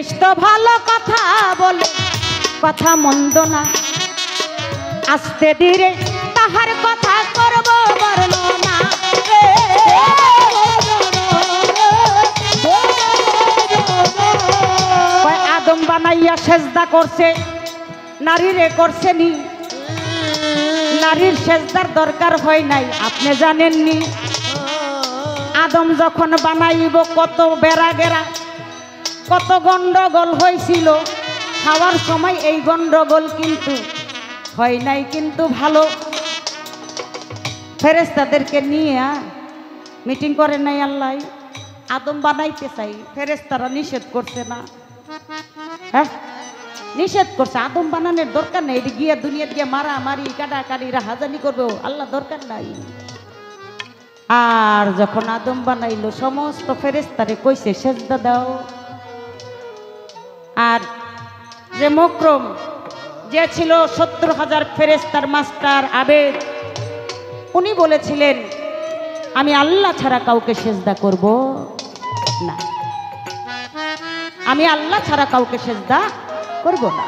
বেশ তো ভালো কথা বলে, কথা মন্দ না, আস্তে ধীরে তাহার কথা করব বর্ণনা। আদম বানাইয়া সেজদা করছে, নারীরে করছে নি, নারীর সেজদার দরকার হয় নাই, আপনি জানেননি? আদম যখন বানাইব কত বেড়া গেরা, কত গন্ডগোল হয়েছিল, খাওয়ার সময় এই গন্ডগোল কিন্তু হয় নাই, কিন্তু ভালো ফেরেশতাদেরকে নিয়ে মিটিং করে নাই আল্লাহ। আদম বানাইতে চাই, ফেরেশতারা নিষেধ করছে না? হ্যাঁ, নিষেধ করছে। আদম বানানোর দরকার নেই, এটি গিয়ে দুনিয়া গিয়ে মারামারি কাটাকাটি রাহাজানি করবে, আল্লাহ দরকার নাই। আর যখন আদম বানাইলো সমস্ত ফেরেশতারে কইছে সেজদা দাও। আর যে মুকরম যে ছিল 70,000 ফেরেশতার মাস্টার আবেদ, উনি বলেছিলেন আমি আল্লাহ ছাড়া কাউকে সেজদা করব না, আমি আল্লাহ ছাড়া কাউকে সেজদা করব না,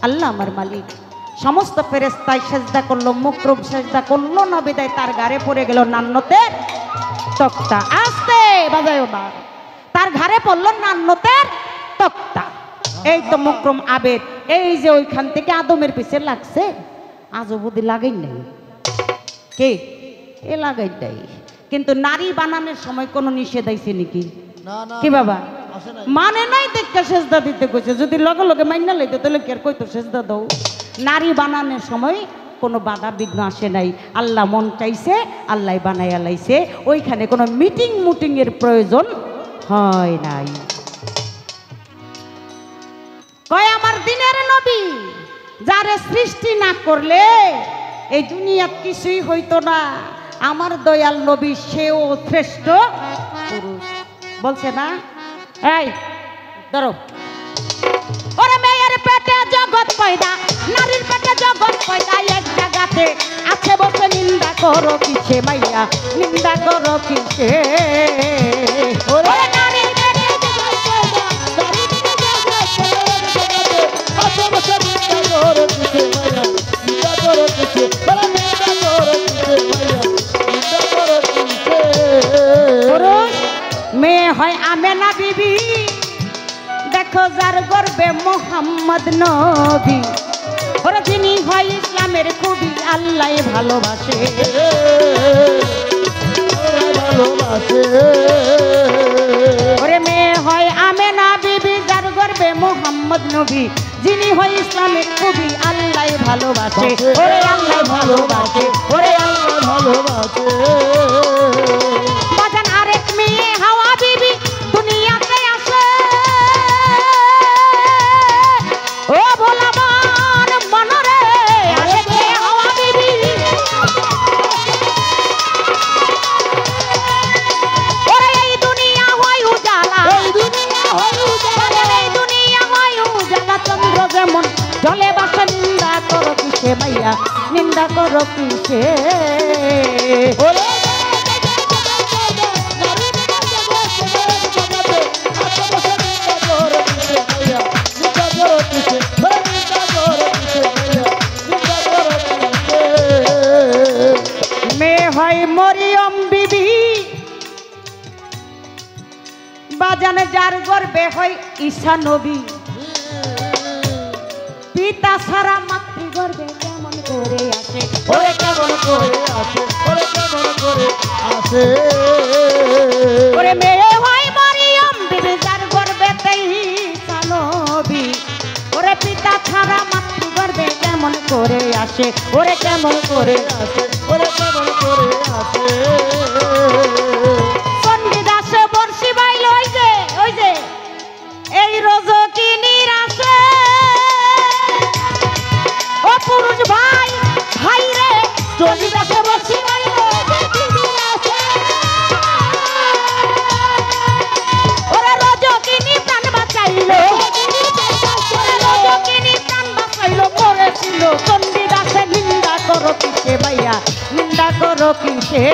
আল্লাহ আমার মালিক। সমস্ত ফেরেশতায় সেজদা করলো, মুকরম সেজদা করলো না, বিদায় তার গাড়ে পড়ে গেল নান্নতের তক্তা। আস্তে বাজায়ও না, তার ঘাড়ে পড়লো নান্নতের তক্তা। এই তো মুকরম আবেদ, এই যে ওইখান থেকে আদমের পিছে লাগছে, আজও বুদ্ধি লাগাই নাই, কে এ লাগাই নাই। কিন্তু নারী বানানোর সময় কোনো নিষেধ আইছে নাকি? কি বাবা মানে নাই, দেখতে সেজদা দিতে কইছে, যদি লগে লগে মাইনা লইতো তাহলে কি আর কইতো সেজদা দাও। নারী বানানোর সময় কোনো বাধা বিঘ্ন আসে নাই, আল্লাহ মন চাইছে আল্লাহ বানাইয়া লাইছে, ওইখানে কোনো মিটিং এর প্রয়োজন হয় নাই। কয় আমার দিনের নবী, যারে সৃষ্টি না করলে এই দুনিয়াত কিছুই হইতো না, আমার দয়াল নবী সেও শ্রেষ্ঠ পুরুষ বলছে না? এই ধরো, ওরে মেয়ের পেটে জগৎ পয়দা, নারীর পেটে জগৎ পয়দা, এক জায়গাতে আছে বসে নিন্দা করো কিসে মাইয়া, নিন্দা করো কিসে? ওরে নারীর পেটে জগৎ পয়দা, নারীর পেটে জগৎ পয়দা, আছে বসে নিন্দা করো কিসে মাইয়া, নিন্দা করো কিসে? ওরে নিন্দা করো কিসে মাইয়া, নিন্দা করো কিসে? পুরুষ মেয়ে হয় আমেনা বিবি, দেখো যার গর্বে মোহাম্মদ নবী, ওরা যিনি হয় ইসলামের খুবই আল্লাহ ভালোবাসে, ভালোবাসে। ওরে মেয়ে হয় আমেনা বিবি, যার গর্বে মোহাম্মদ নবী, যিনি হয় ইসলামের খুবই আল্লাহ ভালোবাসে, ওরে আল্লাহ ভালোবাসে, ওরে আল্লাহ ভালোবাসে। বাজান আরেক মেয়ে হাওয়া বিবি দুনিয়াতে আসে, ও ভোলাবার মনরে, আরেক মেয়ে হাওয়া বিবি, ওরে এই দুনিয়া হয় উজালা, এই দুনিয়া হয় উজালা, এই দুনিয়া হয় উজালা, চন্দ্র যেমন জলে বাসে, নিন্দা করো কিসে মাইয়া, নিন্দা করো কিসে? ওরে মেয়ে হয় মরিয়ম বিবি, বাজান যার গর্বে হয় ঈসা নবী, পিতা ছাড়া মাতৃ গর্বে কেমন করে আসে, ওরে কেমন করে আসে, ওরে কেমন করে আসে? ওরে মেয়ে হয় মরিয়ম বিবি, যার গর্বে ঈসা নবী, ওরে পিতা ছাড়া মাতৃ গর্বে কেমন করে আসে, ওরে কেমন করে আসে, ওরে কেমন করে আসে? চণ্ডীদাসে বর্ষি বাইল, ওই যে এই রজকিনীর আসে, ও পুরুষ ভাই ভাই রে, চণ্ডীদাসে বর্ষি বাইল, ওরে রজকিনী প্রাণ বাঁচাইল, রজকিনী প্রাণ বাঁচাইল, মরেছিল চণ্ডীদাসে, নিন্দা করো কিসে ভাইয়া, নিন্দা করো কিসে?